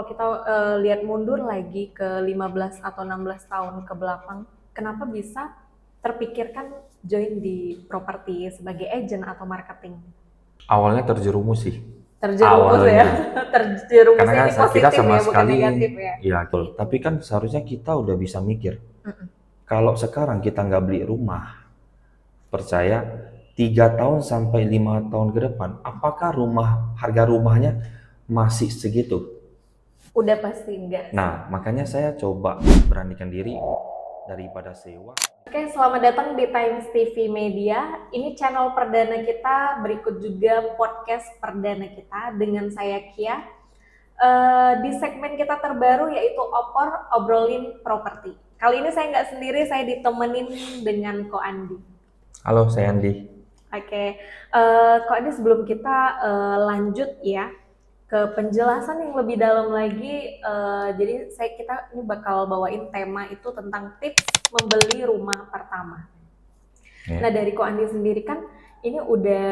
kalau kita lihat mundur lagi ke 15 atau 16 tahun ke belakang, kenapa bisa terpikirkan join di properti sebagai agent atau marketing? Awalnya terjerumus sih, Terjerumus ya, awalnya. Karena terjerumusnya kan ini kita positif sama ya, bukan sekali, negatif ya. ya betul. Gitu. Tapi kan seharusnya kita udah bisa mikir. Mm-mm. Kalau sekarang kita nggak beli rumah, percaya 3 tahun sampai 5 tahun ke depan, apakah harga rumahnya masih segitu? Udah pasti enggak sih. Nah, makanya saya coba beranikan diri daripada sewa. Oke, selamat datang di Times TV Media. Ini channel perdana kita, berikut juga podcast perdana kita dengan saya Kia. Di segmen kita terbaru yaitu Obrolin Properti. Kali ini saya nggak sendiri, saya ditemenin dengan Ko Andi. Halo, saya Andi. Oke, Ko Andi, sebelum kita lanjut ya ke penjelasan yang lebih dalam lagi, jadi kita ini bakal bawain tema itu tentang tips membeli rumah pertama. Ya. Nah, dari Ko Andi sendiri kan ini udah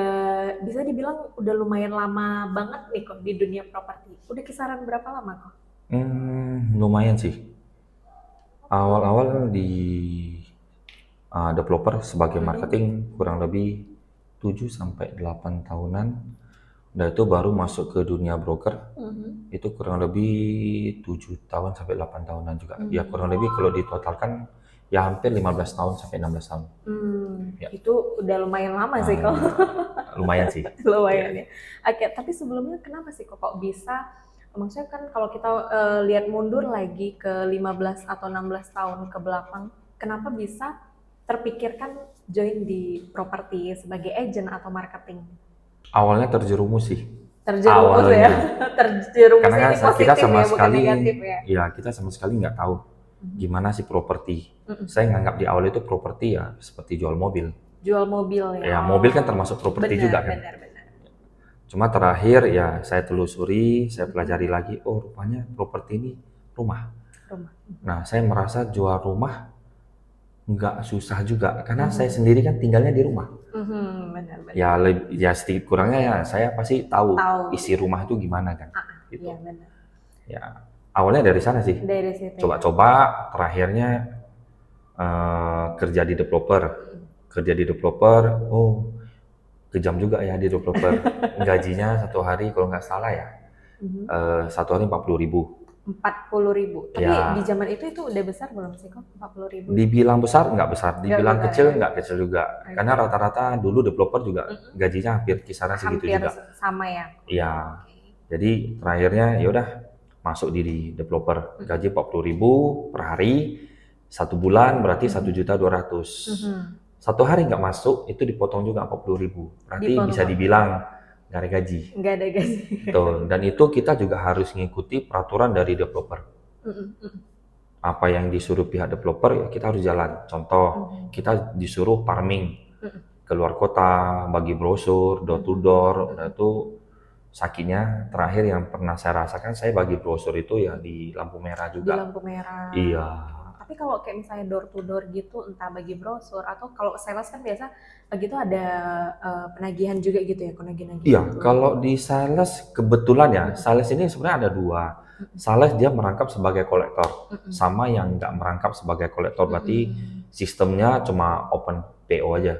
bisa dibilang udah lumayan lama banget nih kok di dunia properti. Udah kisaran berapa lama kok? Lumayan sih. Awal-awal di developer sebagai marketing kurang lebih 7 sampai 8 tahunan. Udah itu baru masuk ke dunia broker. Itu kurang lebih 7 tahun sampai 8 tahunan juga. Ya kurang lebih kalau ditotalkan ya hampir 15 tahun sampai 16 tahun. Ya. Itu udah lumayan lama sih kok. Lumayan sih. Lumayan ya. Oke, tapi sebelumnya kenapa sih kok bisa, maksudnya kan kalau kita lihat mundur lagi ke 15 atau 16 tahun ke belakang, kenapa bisa terpikirkan join di properti sebagai agent atau marketing? Awalnya terjerumus sih. Terjerumus ya, Awalnya. terjerumusnya Karena ini kita positif sama ya, bukan sekali, negatif ya. ya kita sama sekali nggak tahu gimana sih properti. Saya nganggap di awal itu properti ya seperti jual mobil. Jual mobil ya. Ya mobil kan termasuk properti juga kan. Benar. Cuma terakhir ya saya telusuri, saya pelajari lagi, oh rupanya properti ini rumah. Rumah. Nah saya merasa jual rumah nggak susah juga, karena saya sendiri kan tinggalnya di rumah. Benar. Ya sedikit kurangnya ya saya pasti tahu isi rumah itu gimana kan. Gitu. Iya benar. Ya awalnya dari sana sih. Dari situ. Coba-coba, terakhirnya kerja di developer. Oh kejam juga ya di developer. Gajinya satu hari kalau nggak salah ya, satu hari 40.000. 40.000. Tapi Ya, di zaman itu udah besar belum sih kok 40.000? dibilang besar nggak besar, dibilang besar, kecil ya? nggak kecil juga. Karena rata-rata dulu developer juga gajinya hampir kisaran segitu Hampir juga. sama ya. Iya. Jadi terakhirnya ya udah masuk di developer, gaji 40.000 per hari, 1 bulan berarti 1.200.000. Satu hari nggak masuk itu dipotong juga 40.000. Berarti bisa dibilang nggak ada gaji. Nggak ada gaji. Betul. Dan itu kita juga harus mengikuti peraturan dari developer. Apa yang disuruh pihak developer ya kita harus jalan. Contoh, kita disuruh farming keluar kota, bagi brosur, door to door. Udah itu sakitnya terakhir yang pernah saya rasakan, saya bagi brosur itu ya di lampu merah juga. Di lampu merah. Iya. Tapi kalau kayak misalnya door to door gitu, entah bagi brosur atau kalau sales kan biasa begitu ada penagihan juga gitu ya, penagihan. Iya, kalau di sales kebetulan ya, sales ini sebenarnya ada dua. Sales dia merangkap sebagai kolektor, sama yang nggak merangkap sebagai kolektor, berarti sistemnya cuma open PO aja.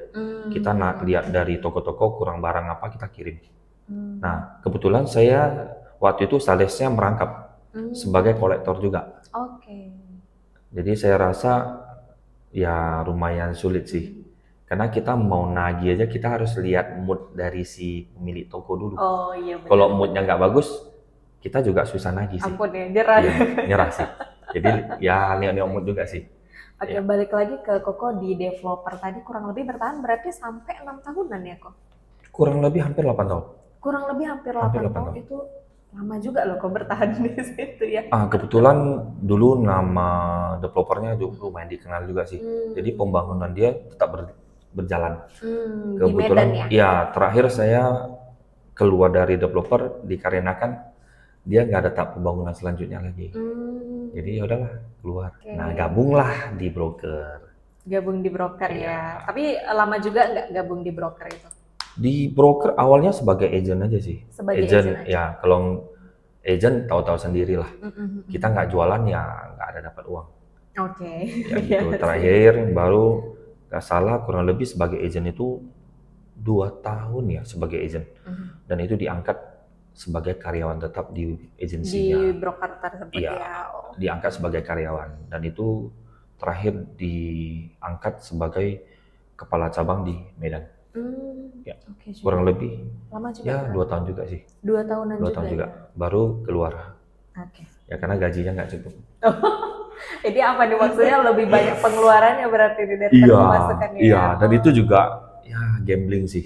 Kita lihat dari toko-toko kurang barang apa kita kirim. Nah, kebetulan saya waktu itu salesnya merangkap sebagai kolektor juga. Oke. Jadi saya rasa ya lumayan sulit sih. Karena kita mau nagih aja kita harus lihat mood dari si pemilik toko dulu. Oh iya benar. Kalau moodnya nggak bagus, kita juga susah nagih sih. Ampun ya, nyerah. Ya, nyerah sih. Jadi ya lihat mood juga sih. Oke, balik lagi ke Koko di developer tadi, kurang lebih bertahan berarti sampai 6 tahunan ya kok? Kurang lebih hampir 8 tahun. Kurang lebih hampir 8 tahun itu lama juga loh kok bertahan di situ ya. Kebetulan dulu nama developernya juga lumayan dikenal juga sih. Jadi pembangunan dia tetap berjalan. Kebetulan di Medan ya? Terakhir saya keluar dari developer dikarenakan dia nggak ada tahap pembangunan selanjutnya lagi. Jadi ya udahlah keluar. Nah gabunglah di broker. Gabung di broker ya. Tapi lama juga nggak gabung di broker itu? Di broker awalnya sebagai agent aja sih. Sebagai agent aja. Ya, kalau agent tahu-tahu sendiri lah. Mm-mm. Kita nggak jualan ya nggak ada dapat uang. Oke. Ya Iya gitu. sih. Terakhir baru nggak salah kurang lebih sebagai agent itu 2 tahun ya sebagai agent. Mhm. Dan itu diangkat sebagai karyawan tetap di Di agensinya. broker tersebut Iya, ya. Oh. diangkat sebagai karyawan. Dan itu terakhir diangkat sebagai kepala cabang di Medan. Ya, Oke, kurang sudah lebih lama juga ya berarti. 2 tahun juga sih. 2 tahunan 2 tahun juga. ya. Baru keluar. Oke. Ya karena gajinya nggak cukup. Jadi apa nih maksudnya lebih banyak pengeluarannya berarti daripada Iya, pemasukannya iya. ya? Dan itu juga ya gambling sih.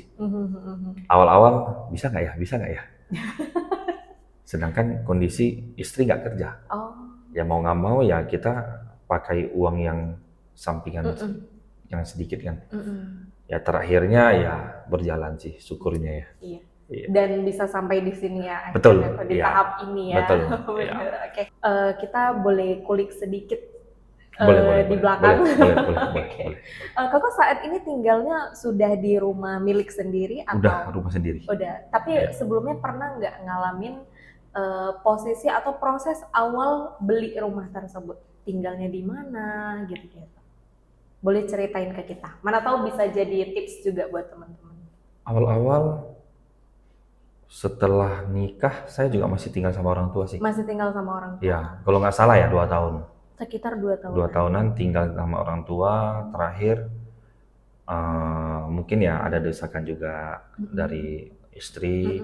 Awal-awal bisa nggak ya, bisa nggak ya. Sedangkan kondisi istri nggak kerja. Oh. Ya mau nggak mau ya kita pakai uang yang sampingan yang sedikit kan. Ya terakhirnya ya berjalan sih syukurnya ya. Iya. Iya. Dan bisa sampai di sini ya Betul, akhirnya di iya. tahap ini ya. Betul, Bener, iya. oke. Kita boleh kulik sedikit Boleh, di boleh, belakang. boleh. Oke. Kakak saat ini tinggalnya sudah di rumah milik sendiri atau? Udah rumah sendiri. Udah. Tapi Iya. sebelumnya pernah nggak ngalamin posisi atau proses awal beli rumah tersebut? Tinggalnya di mana gitu-gitu. Boleh ceritain ke kita. Mana tahu bisa jadi tips juga buat teman-teman. Awal-awal setelah nikah saya juga masih tinggal sama orang tua sih. Masih tinggal sama orang tua? Ya, kalau nggak salah ya 2 tahun. Sekitar 2 tahun. 2 tahunan tinggal sama orang tua. Terakhir mungkin ya ada desakan juga dari istri.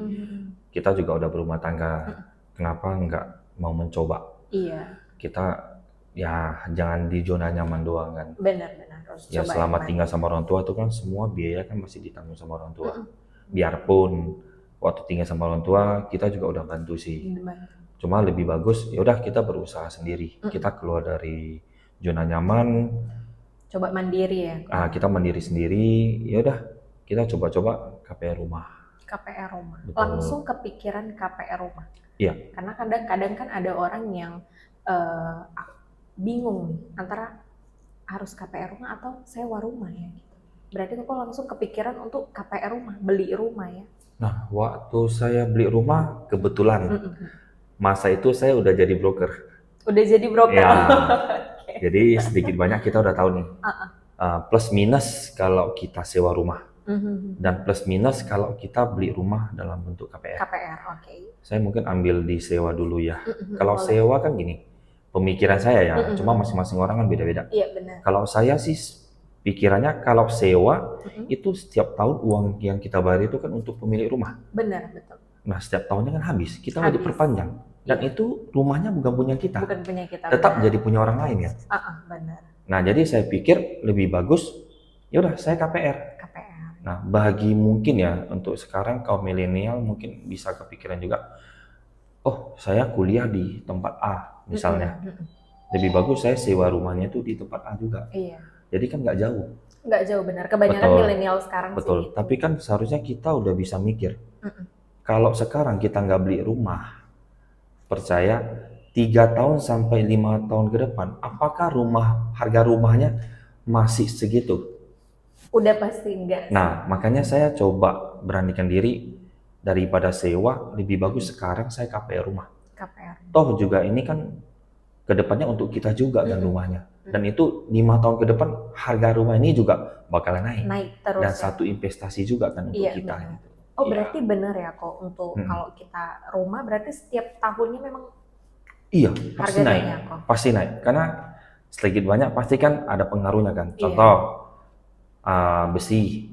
Kita juga udah berumah tangga. Kenapa nggak mau mencoba? Iya. Kita ya jangan di zona nyaman doang kan. Benar-benar harus Ya coba selama yang tinggal sama orang tua tuh kan semua biaya kan masih ditanggung sama orang tua. Biarpun waktu tinggal sama orang tua kita juga udah bantu sih. Cuma lebih bagus ya udah kita berusaha sendiri. Kita keluar dari zona nyaman. Coba mandiri ya. Kita mandiri sendiri. Ya udah kita coba-coba KPR rumah. KPR rumah. Betul. Langsung kepikiran KPR rumah. Iya. Karena kadang-kadang kan ada orang yang bingung nih antara harus KPR rumah atau sewa rumah ya gitu. Berarti kok langsung kepikiran untuk KPR rumah, beli rumah ya. Nah, waktu saya beli rumah kebetulan masa itu saya udah jadi broker. Udah jadi broker. Ya. Okay. Jadi sedikit banyak kita udah tahu nih. Plus minus kalau kita sewa rumah. Dan plus minus kalau kita beli rumah dalam bentuk KPR. KPR, oke. Saya mungkin ambil di sewa dulu ya. Kalau sewa kan gini, pemikiran saya ya, cuma masing-masing orang kan beda-beda. Iya benar. Kalau saya sih pikirannya kalau sewa itu setiap tahun uang yang kita bayar itu kan untuk pemilik rumah. Benar, betul. Nah setiap tahunnya kan habis, kita mau diperpanjang. Dan itu rumahnya bukan punya kita. Bukan punya kita. Tetap jadi punya orang lain ya. Benar. Nah jadi saya pikir lebih bagus, ya udah saya KPR. Nah, bagi mungkin ya untuk sekarang kaum milenial mungkin bisa kepikiran juga, oh saya kuliah di tempat A misalnya, lebih bagus saya sewa rumahnya itu di tempat A juga. Iya. Jadi kan nggak jauh. Nggak jauh benar. Kebanyakan milenial sekarang betul. Sih. Tapi kan seharusnya kita udah bisa mikir. Kalau sekarang kita nggak beli rumah, percaya 3 tahun sampai 5 tahun ke depan, apakah harga rumahnya masih segitu? Udah pasti enggak. Nah, makanya saya coba beranikan diri daripada sewa, lebih bagus sekarang saya KPR rumah. KPR. Toh juga ini kan kedepannya untuk kita juga kan rumahnya. Dan itu 5 tahun ke depan harga rumah ini juga bakalan naik. Naik terus. Dan satu investasi juga kan untuk kita. Benar. Oh berarti benar ya kok untuk kalau kita rumah berarti setiap tahunnya memang. Iya, pasti naik. Pasti naik. Karena sedikit banyak pasti kan ada pengaruhnya kan. Contoh. Besi,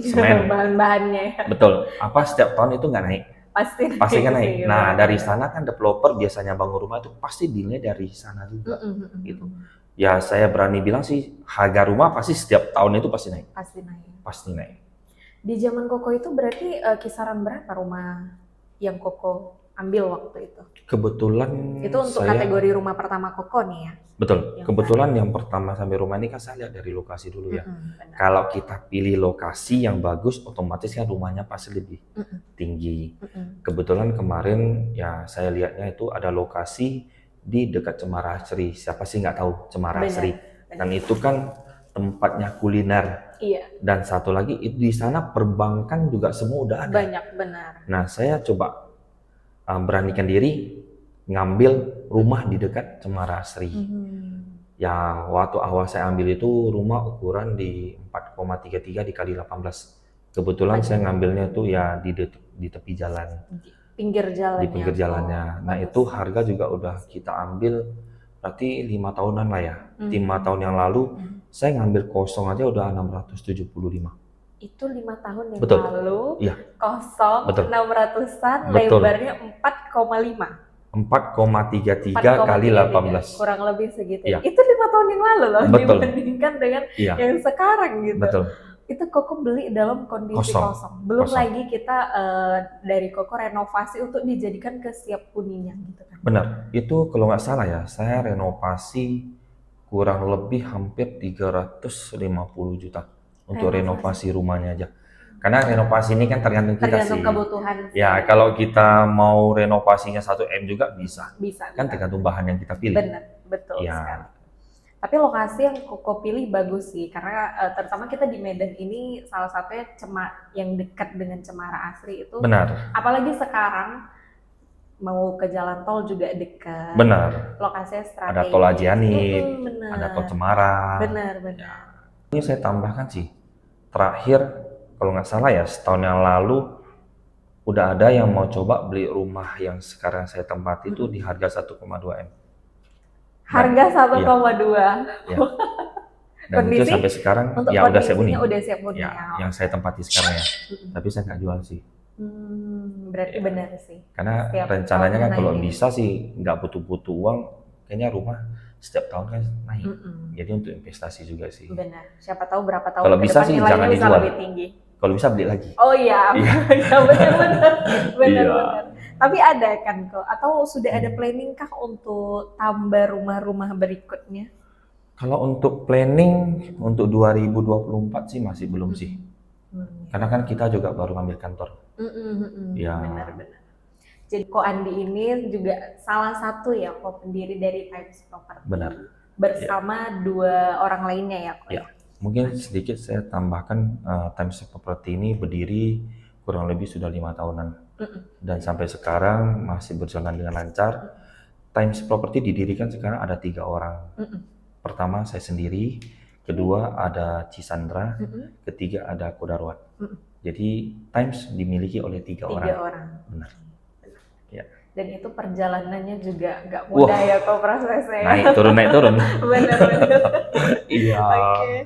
semen, bahan-bahannya. Betul. Setiap tahun itu nggak naik? Pasti kan naik. Nah dari sana kan developer biasanya bangun rumah itu pasti dinilai dari sana juga. Gitu. Ya saya berani bilang sih harga rumah pasti setiap tahun itu pasti naik. Pasti naik. Di zaman Koko itu berarti kisaran berapa rumah yang Koko ambil waktu itu? Kebetulan itu untuk kategori rumah pertama Koko nih ya? Betul. Kebetulan yang pertama sampai rumah ini kan saya lihat dari lokasi dulu ya. Kalau kita pilih lokasi yang bagus, otomatis kan rumahnya pasti lebih tinggi. Kebetulan kemarin ya saya lihatnya itu ada lokasi di dekat Cemara Asri. Siapa sih nggak tahu Cemara Asri? Dan itu kan tempatnya kuliner. Iya. Dan satu lagi itu di sana perbankan juga semua udah ada. Banyak, benar. Nah saya coba beranikan diri ngambil rumah di dekat Cemara Asri. Ya, waktu awal saya ambil itu rumah ukuran di 4,33 dikali 18. Kebetulan saya ngambilnya itu ya di tepi jalan, Pinggir jalan di pinggir ya. jalannya. Nah itu harga juga udah kita ambil berarti 5 tahunan lah ya. 5 tahun yang lalu saya ngambil kosong aja udah 675. Itu 5 tahun yang Betul. lalu, Iya. kosong, Betul. 600-an, Betul. lebarnya 4,5. 4,33 kali 18. Kurang lebih segitu. Iya. Itu 5 tahun yang lalu loh, Betul. dibandingkan dengan Iya. yang sekarang gitu. Betul. Itu Koko beli dalam kondisi kosong. Belum lagi kita dari Koko renovasi untuk dijadikan ke siap huninya gitu kan. Benar. Itu kalau nggak salah ya, saya renovasi kurang lebih hampir 350 juta untuk renovasi rumahnya aja. Karena renovasi ini kan tergantung kita Tergantung kebutuhan. Ya, kalau kita mau renovasinya 1 M juga bisa. Bisa. Kan tergantung bahan yang kita pilih. Benar, betul sekali. Tapi lokasi yang Koko pilih bagus sih, karena terutama kita di Medan ini salah satunya yang dekat dengan Cemara Asri itu. Benar. Apalagi sekarang mau ke jalan tol juga dekat. Benar. Lokasinya strategis. Ada tol Ajianit, ada tol Cemara. Benar. Ya. Ini saya tambahkan sih, terakhir kalau nggak salah ya setahun yang lalu udah ada yang mau coba beli rumah yang sekarang saya tempati itu di harga 1,2 M. Harga 1,2. Ya. Dan itu sampai sekarang ya udah siap huni. Udah siap huni. Ya, yang saya tempati sekarang ya. Tapi saya nggak jual sih. Berarti benar sih. Karena rencananya kan kalau bisa sih nggak butuh uang, kayaknya rumah setiap tahun kan naik. Jadi untuk investasi juga sih. Benar. Siapa tahu berapa tahun kalau bisa sih jangan dijual. Lebih tinggi. Kalau bisa beli lagi. Oh iya, benar. Tapi ada kan kok? Atau sudah ada planning kah untuk tambah rumah-rumah berikutnya? Kalau untuk planning untuk 2024 sih masih belum sih. Karena kan kita juga baru ngambil kantor. Ya. Benar. Jadi Ko Andi ini juga salah satu ya pendiri dari Times Property. Benar. Bersama 2 orang lainnya ya Ko. Ya. Mungkin sedikit saya tambahkan, Times Property ini berdiri kurang lebih sudah 5 tahunan. Dan sampai sekarang masih berjalan dengan lancar. Times Property didirikan sekarang ada 3 orang. Pertama saya sendiri, kedua ada Cisandra, ketiga ada Kodarwan. Jadi Times dimiliki oleh 3 orang. 3 orang. Benar. Ya. Dan itu perjalanannya juga nggak mudah ya kok prosesnya. Naik turun. Benar. Iya. Oke.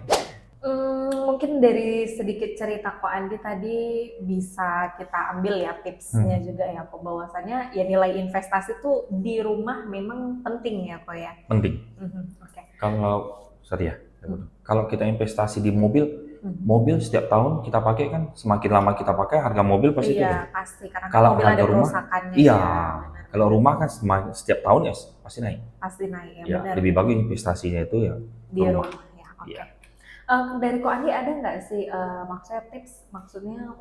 Mungkin dari sedikit cerita Ko Andi tadi bisa kita ambil ya tipsnya juga ya Ko, bahwasannya ya nilai investasi tuh di rumah memang penting ya Ko ya. Penting. Oke. Kalau kita investasi di mobil, mobil setiap tahun kita pakai kan, semakin lama kita pakai harga mobil pasti turun. Iya pasti, karena kalau mobil harga ada rumah, kerusakannya. Iya. Kalau rumah kan setiap tahun ya pasti naik. Pasti naik ya, benar. Lebih bagus investasinya itu ya di rumah. Ya, oke. Iya. Dari Ko Andi ada nggak sih maksudnya tips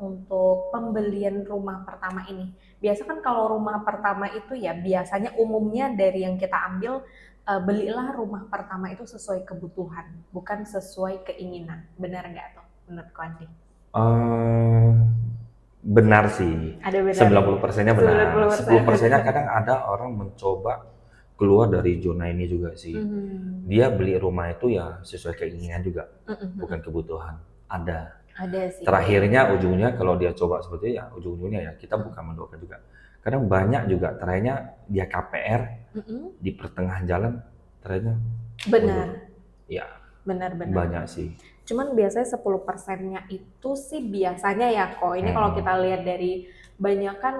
untuk pembelian rumah pertama ini? Biasa kan kalau rumah pertama itu ya biasanya umumnya dari yang kita ambil, belilah rumah pertama itu sesuai kebutuhan, bukan sesuai keinginan. Benar nggak tuh menurut Ko Andi? Benar sih. Ada benar. 90%-nya benar. 10%-nya kadang ada orang mencoba keluar dari zona ini juga sih. Dia beli rumah itu ya sesuai keinginan juga, bukan kebutuhan. Ada sih. Terakhirnya ujungnya kalau dia coba seperti itu ya ujung-ujungnya ya kita bukan mendoakan juga. Kadang banyak juga terakhirnya dia KPR di pertengahan jalan terakhirnya. Benar. Ya. Benar. Banyak sih. Cuman biasanya 10%-nya itu sih biasanya ya Ko. Ini kalau kita lihat dari banyak kan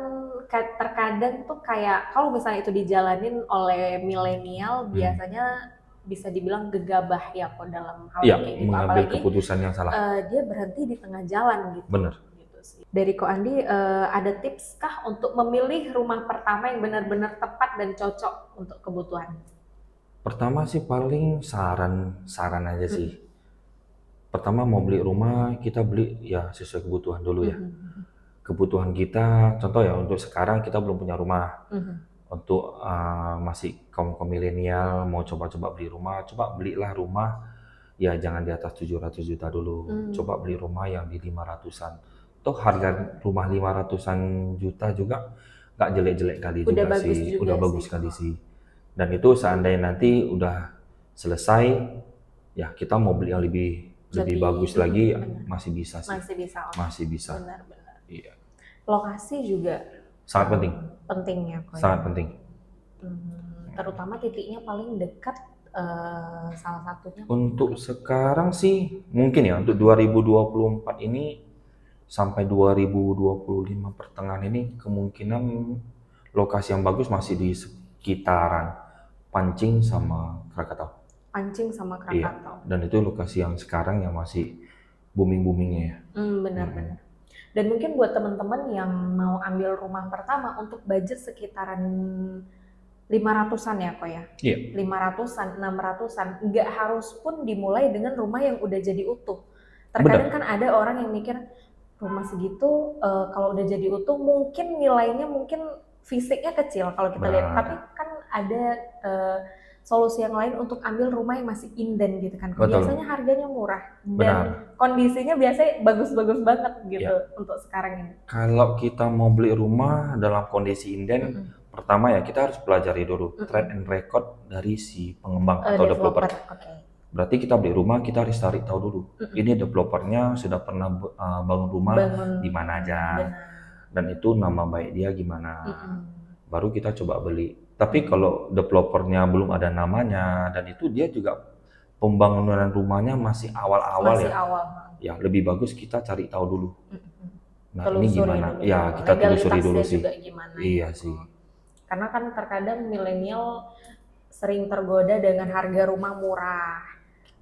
terkadang tuh kayak kalau misalnya itu dijalanin oleh milenial biasanya bisa dibilang gegabah ya Ko dalam hal kayak gitu. Mengambil keputusan yang salah. Dia berhenti di tengah jalan gitu. Benar. Gitu sih. Dari Ko Andi ada tips kah untuk memilih rumah pertama yang benar-benar tepat dan cocok untuk kebutuhan? Pertama sih paling saran aja sih. Pertama mau beli rumah kita beli ya sesuai kebutuhan dulu ya. Kebutuhan kita, contoh ya untuk sekarang kita belum punya rumah. Untuk masih kaum milenial mau coba-coba beli rumah, coba belilah rumah ya jangan di atas 700 juta dulu. Coba beli rumah yang di 500-an. Toh harga rumah 500-an juta juga nggak jelek-jelek kali Udah juga bagus sih, juga udah sih. bagus kali sih. Dan itu seandainya nanti udah selesai, ya kita mau beli yang lebih bagus lagi, benar. masih bisa sih, Masih bisa. masih bisa. Benar-benar. Iya. Lokasi juga Sangat penting, pentingnya kok. sangat penting. Terutama titiknya paling dekat, salah satunya. Untuk sekarang sih mungkin ya untuk 2024 ini sampai 2025 pertengahan ini kemungkinan lokasi yang bagus masih di sekitaran Pancing sama Krakatau. Pancing sama Iya, Krakatau. dan itu lokasi yang sekarang yang masih booming-boomingnya ya. Benar-benar. Dan mungkin buat teman-teman yang mau ambil rumah pertama untuk budget sekitaran 500-an ya kok ya? Iya. 500-an, 600-an, nggak harus pun dimulai dengan rumah yang udah jadi utuh. Terkadang kan ada orang yang mikir rumah segitu kalau udah jadi utuh mungkin nilainya mungkin fisiknya kecil kalau kita lihat, tapi kan ada solusi yang lain untuk ambil rumah yang masih inden gitu kan. Biasanya harganya murah dan kondisinya biasanya bagus-bagus banget gitu untuk sekarang ini. Kalau kita mau beli rumah dalam kondisi inden, pertama ya kita harus pelajari dulu track and record dari si pengembang atau developer. Berarti kita beli rumah kita harus cari tahu dulu. Ini developernya sudah pernah bangun rumah di mana aja, dan itu nama baik dia gimana. Baru kita coba beli. Tapi kalau developernya belum ada namanya dan itu dia juga pembangunan rumahnya masih awal-awal ya lebih bagus kita cari tahu dulu. Nah ini gimana? Dulu, ya kita telusuri dulu sih. Iya sih. Karena kan terkadang milenial sering tergoda dengan harga rumah murah,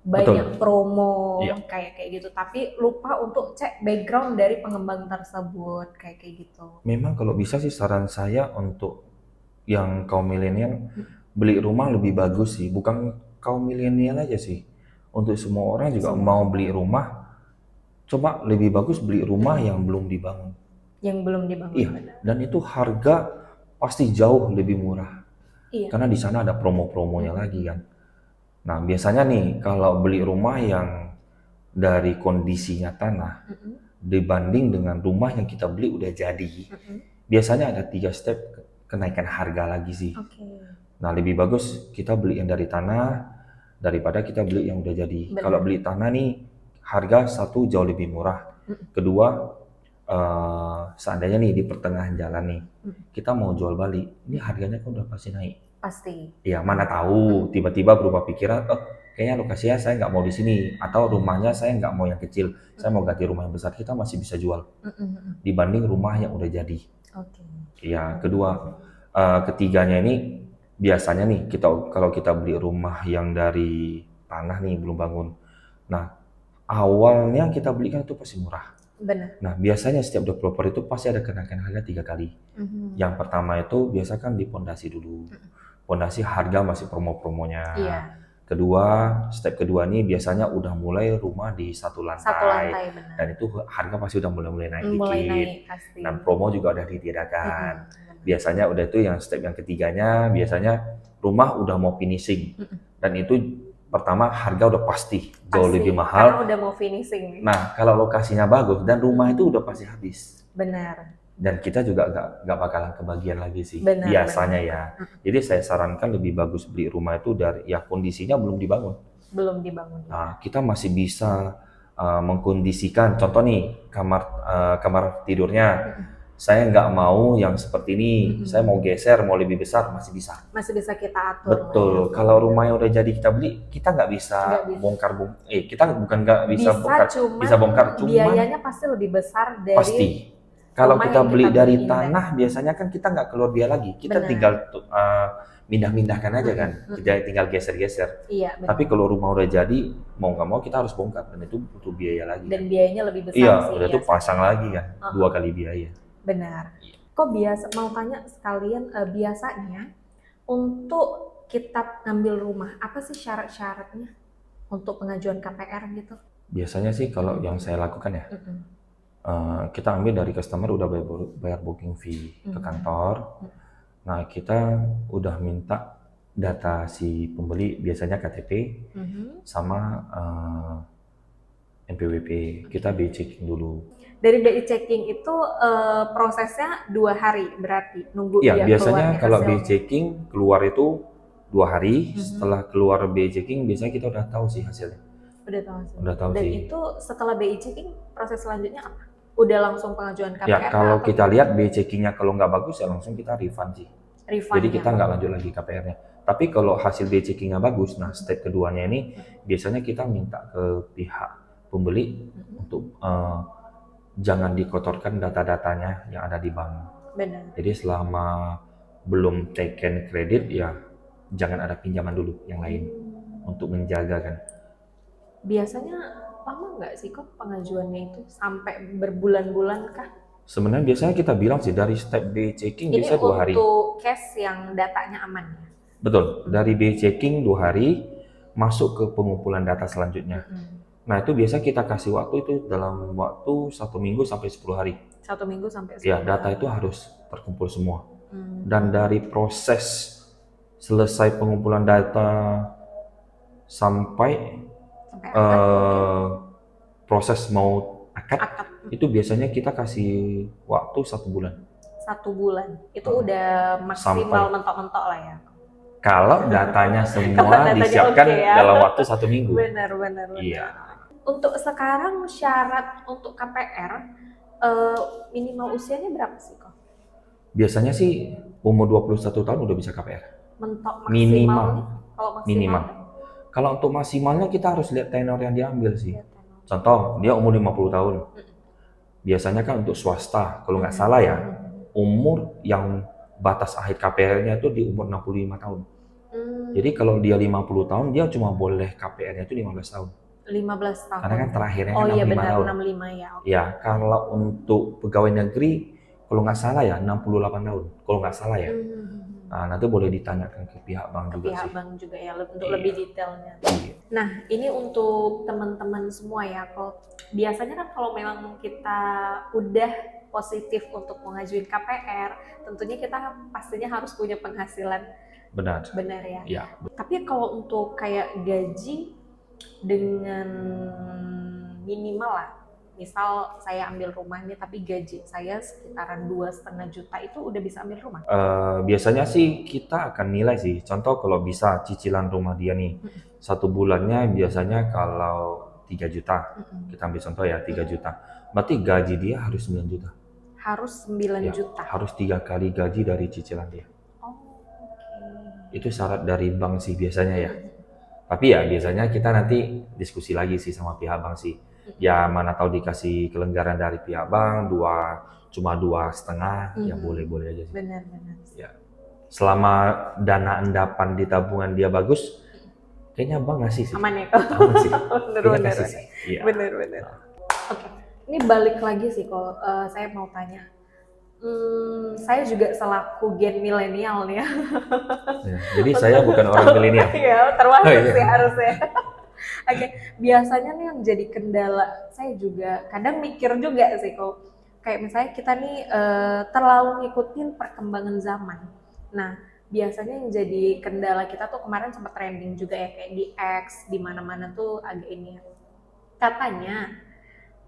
banyak promo kayak gitu, tapi lupa untuk cek background dari pengembang tersebut kayak gitu. Memang kalau bisa sih saran saya untuk yang kaum milenial beli rumah lebih bagus sih, bukan kaum milenial aja sih, untuk semua orang juga mau beli rumah, coba lebih bagus beli rumah yang belum dibangun. Yang belum dibangun. Iya, dan itu harga pasti jauh lebih murah. Karena di sana ada promo-promonya lagi kan. Nah biasanya nih kalau beli rumah yang dari kondisinya tanah dibanding dengan rumah yang kita beli udah jadi, biasanya ada 3 step kenaikan harga lagi sih. Nah lebih bagus kita beli yang dari tanah daripada kita beli yang udah jadi. Kalau beli tanah nih harga satu jauh lebih murah. Kedua seandainya nih di pertengahan jalan nih kita mau jual balik, ini harganya kan udah pasti naik. Pasti. Ya mana tahu tiba-tiba berubah pikiran, kayaknya lokasinya saya nggak mau di sini, atau rumahnya saya nggak mau yang kecil, saya mau ganti rumah yang besar, kita masih bisa jual dibanding rumah yang udah jadi. Ya kedua, ketiganya ini biasanya nih kalau kita beli rumah yang dari tanah nih belum bangun, nah awalnya kita beli kan itu pasti murah. Benar. Nah biasanya setiap developer itu pasti ada kenaikan harga 3 kali. Yang pertama itu biasa kan di pondasi dulu. Pondasi harga masih promo-promonya. Kedua, step kedua ini biasanya udah mulai rumah di satu lantai benar. Dan itu harga pasti udah mulai naik dikit. Naik, dan promo juga udah ditiadakan. Biasanya udah itu yang step yang ketiganya, biasanya rumah udah mau finishing. Dan itu pertama harga udah pasti jauh lebih mahal. Karena udah mau finishing. Nah kalau lokasinya bagus dan rumah itu udah pasti habis. Benar. Dan kita juga nggak bakalan kebagian lagi sih biasanya ya. Jadi saya sarankan lebih bagus beli rumah itu dari ya kondisinya belum dibangun. Nah kita masih bisa mengkondisikan. Contoh nih kamar tidurnya. Saya nggak mau yang seperti ini, saya mau geser, mau lebih besar, masih bisa. Masih bisa kita atur. Betul, kalau rumah yang udah jadi kita beli, kita nggak bisa bongkar. Kita bukan nggak bisa bongkar, bisa bongkar. Cuman biayanya pasti lebih besar dari. Pasti. Kalau kita beli dari tanah, biasanya kan kita nggak keluar biaya lagi. Kita tinggal mindah-mindahkan aja kan, tinggal geser-geser. Tapi kalau rumah udah jadi, mau nggak mau kita harus bongkar, dan itu butuh biaya lagi. Dan biayanya lebih besar sih. Udah tuh pasang lagi kan, 2 kali biaya. Benar. Kok mau tanya sekalian, biasanya untuk kita ngambil rumah, apa sih syarat-syaratnya untuk pengajuan KPR gitu? Biasanya sih kalau yang saya lakukan ya, kita ambil dari customer udah bayar booking fee ke kantor. Nah kita udah minta data si pembeli, biasanya KTP sama NPWP, kita checking dulu. Dari BI checking itu prosesnya 2 hari berarti nunggu Iya, dia biasanya keluarnya kalau BI hasilnya. checking keluar itu 2 hari. Setelah keluar BI checking, biasanya kita udah tahu sih hasilnya. Udah tahu hasilnya. Udah tahu Dan sih. itu setelah BI checking proses selanjutnya apa? Udah langsung pengajuan KPR Ya, kalau atau kita gimana? lihat BI checkingnya kalau nggak bagus ya langsung kita refund sih. Refund Jadi ya? kita nggak lanjut lagi KPR-nya. Tapi kalau hasil BI checkingnya bagus, nah step keduanya ini biasanya kita minta ke pihak pembeli untuk jangan dikotorkan data-datanya yang ada di bank. Benar. Jadi selama belum taken kredit ya jangan ada pinjaman dulu yang lain untuk menjaga kan. Biasanya lama nggak sih kok pengajuannya itu sampai berbulan-bulan kah? Sebenarnya biasanya kita bilang sih dari step BI checking Ini bisa 2 hari. untuk case yang datanya aman ya? Betul, dari BI checking 2 hari masuk ke pengumpulan data selanjutnya. Nah itu biasa kita kasih waktu itu dalam waktu 1 minggu sampai 10 hari. 1 minggu sampai 10 Ya, data hari. itu harus terkumpul semua. Dan dari proses selesai pengumpulan data sampai Sampai akad proses mau akad, akad itu biasanya kita kasih waktu 1 bulan. 1 bulan. Itu udah maksimal Sampai. mentok-mentok lah ya. Kalau datanya Kalau semua datanya disiapkan oke ya. dalam waktu 1 minggu. Benar. Iya. Untuk sekarang syarat untuk KPR minimal usianya berapa sih kok? Biasanya sih umur 21 tahun udah bisa KPR. Mentok Minimal. maksimalnya? Kalau maksimal? Minimal. Kalau untuk maksimalnya kita harus lihat tenor yang diambil sih. Ya, tenor. Contoh, dia umur 50 tahun. Biasanya kan untuk swasta, kalau nggak salah ya, umur yang batas akhir KPR-nya itu di umur 65 tahun. Jadi kalau dia 50 tahun, dia cuma boleh KPR-nya itu 15 tahun. 15 tahun. Karena kan terakhirnya Oh kan iya 65 benar, tahun. 65 ya. Oke. Ya, kalau untuk pegawai negeri, kalau nggak salah ya 68 tahun. Kalau nggak salah ya. Nah, nanti boleh ditanyakan ke pihak bank juga Pihak sih. bank juga ya untuk Iya. lebih detailnya. Iya. Nah, ini untuk teman-teman semua ya, kok. Biasanya kan kalau memang kita udah positif untuk mengajuin KPR, tentunya kita pastinya harus punya penghasilan. Benar. Benar ya? Iya. Tapi kalau untuk kayak gaji dengan minimal lah, misal saya ambil rumah nih tapi gaji saya sekitaran 2,5 juta itu udah bisa ambil rumah? Biasanya sih kita akan nilai sih. Contoh kalau bisa cicilan rumah dia nih, 1 bulannya biasanya kalau 3 juta. Kita ambil contoh ya 3 juta. Berarti gaji dia harus 9 juta. Harus 9 Ya, juta? harus 3 kali gaji dari cicilan dia. Oh, oke. Itu syarat dari bank sih biasanya ya. Tapi ya biasanya kita nanti diskusi lagi sih sama pihak bank sih. Ya mana tahu dikasih kelonggaran dari pihak bank, cuma 2,5, ya boleh-boleh aja sih. Benar. Ya. Selama dana endapan di tabungan dia bagus, kayaknya bank ngasih sih. Aman ya kok? Aman sih. Bener. Kayaknya ngasih sih. Iya. Bener. Oke, ini balik lagi sih kok. Saya mau tanya. Saya juga selaku gen milenial nih ya. Ya, jadi saya bukan orang milenial. Iya, termasuk Oh, iya. sih harusnya. Oke, biasanya nih yang jadi kendala, saya juga kadang mikir juga sih kok. Kayak misalnya kita nih terlalu ngikutin perkembangan zaman. Nah, biasanya yang jadi kendala kita tuh kemarin sempat trending juga ya kayak di X, di mana-mana tuh agak ini. Katanya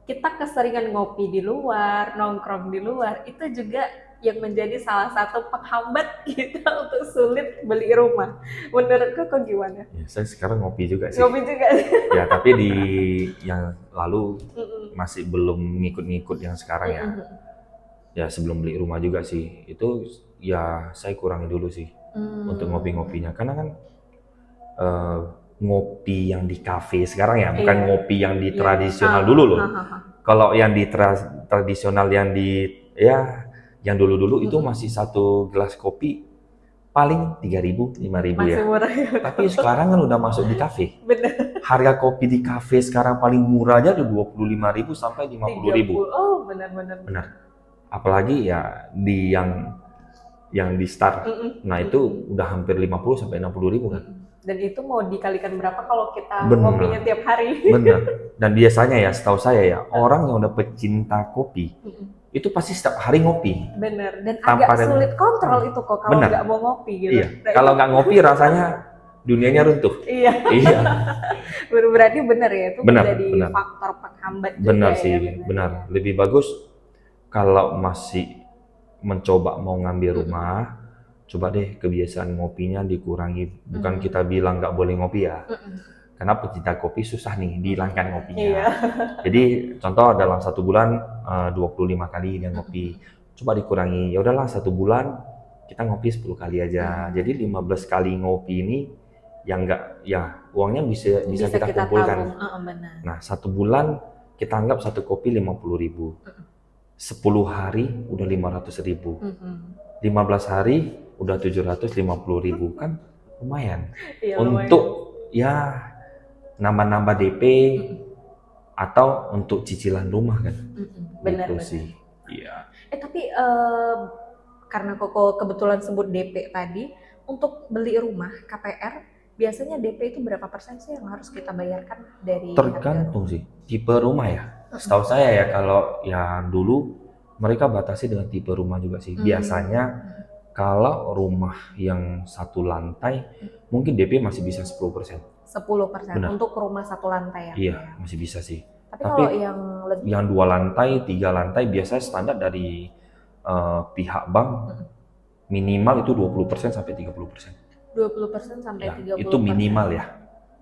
kita keseringan ngopi di luar, nongkrong di luar, itu juga yang menjadi salah satu penghambat kita untuk sulit beli rumah. Menurutku kok gimana? Ya, saya sekarang ngopi juga sih. Ngopi juga sih. Ya, tapi di yang lalu masih belum ngikut-ngikut yang sekarang ya. Ya, sebelum beli rumah juga sih. Itu ya saya kurangi dulu sih untuk ngopi-ngopinya. Karena kan ngopi yang di kafe sekarang ya, bukan Iya. ngopi yang di tradisional dulu loh. Kalau yang di tradisional yang di ya yang dulu-dulu itu masih 1 gelas kopi paling 3.000, 5.000 ya. Masih murah ya. Tapi sekarang kan udah masuk di kafe. Bener. Harga kopi di kafe sekarang paling murah aja udah 25.000 sampai 50.000. Oh, benar. Benar. Apalagi ya di yang di Star. Nah, itu udah hampir 50 sampai 60.000 kan. Dan itu mau dikalikan berapa kalau kita Bener. ngopinya tiap hari? Bener. Dan biasanya ya, setahu saya ya, orang yang udah pecinta kopi, itu pasti setiap hari ngopi. Bener. Dan Tanpa agak sulit kontrol itu kok kalau Bener. nggak mau ngopi gitu. Iya. Nah, Kalau itu- nggak ngopi rasanya dunianya runtuh. Iya. Iya, Berarti benar ya, itu benar, menjadi benar. faktor penghambat juga Benar ya, sih, benar benar. ya. Lebih bagus kalau masih mencoba mau ngambil Mm-mm. rumah, coba deh kebiasaan ngopinya dikurangi. Bukan Mm-mm. kita bilang nggak boleh ngopi ya, Mm-mm. karena pecinta kopi susah nih dihilangkan ngopinya. Iya. Jadi contoh dalam 1 bulan 25 kali dia ngopi, coba dikurangi. Ya udahlah 1 bulan kita ngopi 10 kali aja. Jadi 15 kali ngopi ini yang enggak, ya uangnya bisa kita kita kumpulkan. tabung, benar. Nah 1 bulan kita anggap satu kopi 50.000. 10 hari udah 500.000. 15 hari udah 750.000, kan lumayan. Iya, Untuk ya nambah-nambah DP atau untuk cicilan rumah kan. Benar, Gitu benar. sih. Iya. Tapi karena Koko kebetulan sebut DP tadi, untuk beli rumah KPR biasanya DP itu berapa persen sih yang harus kita bayarkan dari Tergantung sih tipe rumah ya. Setahu saya ya, kalau yang dulu mereka batasi dengan tipe rumah juga sih. Biasanya kalau rumah yang 1 lantai mungkin DP masih bisa 10%. 10% Benar. untuk rumah 1 lantai ya? Iya, masih bisa sih. Tapi Tapi kalau yang lebih yang 2 lantai, 3 lantai biasanya standar dari pihak bank minimal itu 20% sampai 30%. 20% sampai Ya, 30%. itu minimal ya.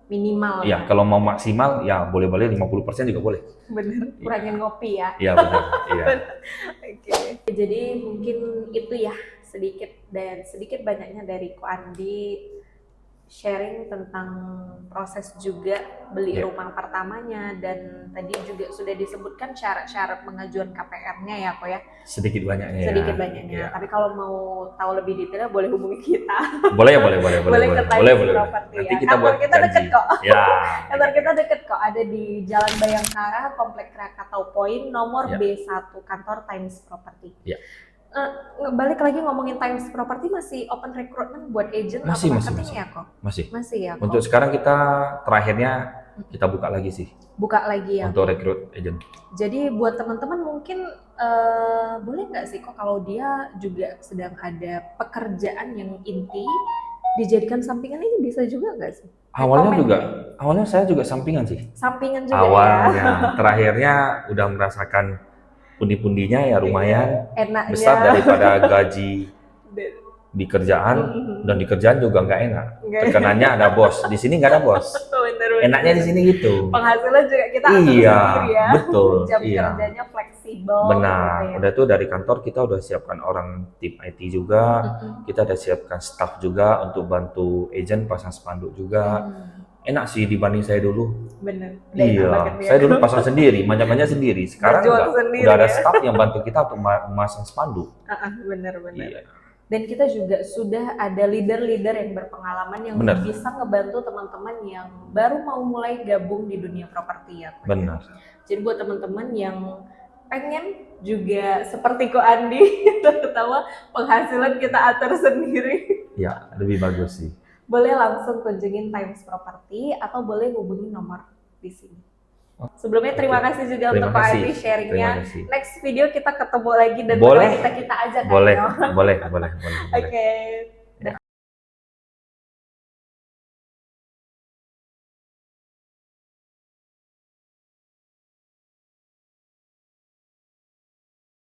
Minimal. Iya, kalau mau maksimal ya boleh-boleh 50% juga boleh. Bener, kurangin ngopi ya. Iya benar. Iya. Oke. Jadi mungkin itu ya sedikit banyaknya dari Ko Andi sharing tentang proses juga beli Ya. rumah pertamanya, dan tadi juga sudah disebutkan syarat-syarat pengajuan KPR-nya ya Ko ya. Sedikit banyaknya. Sedikit banyaknya. Ya. Tapi kalau mau tahu lebih detailnya boleh hubungi kita. Boleh ya, boleh. Boleh ke Times Property Nanti ya. kita Kantor buat kita deket janji. kok. Ya. Kantor kita deket kok, ada di Jalan Bayangkara, Komplek Krakatau Point, nomor Ya. B1, kantor Times Property. Ya. Balik lagi ngomongin Times Property, masih open recruitment buat agent Masih, atau masih, marketing masih. ya kok? Masih. Masih ya kok. Untuk sekarang kita terakhirnya kita buka lagi sih Buka lagi ya. untuk rekrut agent. Jadi buat teman-teman mungkin boleh nggak sih kok kalau dia juga sedang ada pekerjaan yang inti dijadikan sampingan, ini bisa juga nggak sih? Awalnya saya juga sampingan sih. Sampingan juga Awalnya, ya. terakhirnya udah merasakan pundi-pundinya ya lumayan Enaknya. besar daripada gaji di kerjaan, dan di kerjaan juga nggak enak. Tekanannya ada bos, di sini nggak ada bos. Bener. Enaknya di sini gitu. Penghasilan juga kita atur Iya, sendiri ya. betul. Jam Iya. kerjanya fleksibel. Benar. gitu ya. Udah tuh dari kantor kita udah siapkan orang tim IT juga. Kita udah siapkan staff juga untuk bantu agent pasang spanduk juga. Enak sih dibanding saya dulu. Bener. Iya, saya dulu pasang sendiri, manjanya sendiri. Sekarang Berjuang enggak. sendiri Udah ada ya. staff yang bantu kita untuk memasang spanduk. Bener. Iya. Dan kita juga sudah ada leader-leader yang berpengalaman yang Bener. bisa ngebantu teman-teman yang baru mau mulai gabung di dunia properti ya. Ko. Benar. Jadi buat teman-teman yang pengen juga seperti Ko Andi, terutama penghasilan kita atur sendiri, Ya, lebih bagus sih. boleh langsung kunjungin Times Property atau boleh hubungi nomor di sini. Sebelumnya terima kasih juga Terima untuk Ko Andi kasih. sharingnya. Terima kasih. Next video kita ketemu lagi dan Boleh. kita ajak Boleh, ya. boleh. Oke.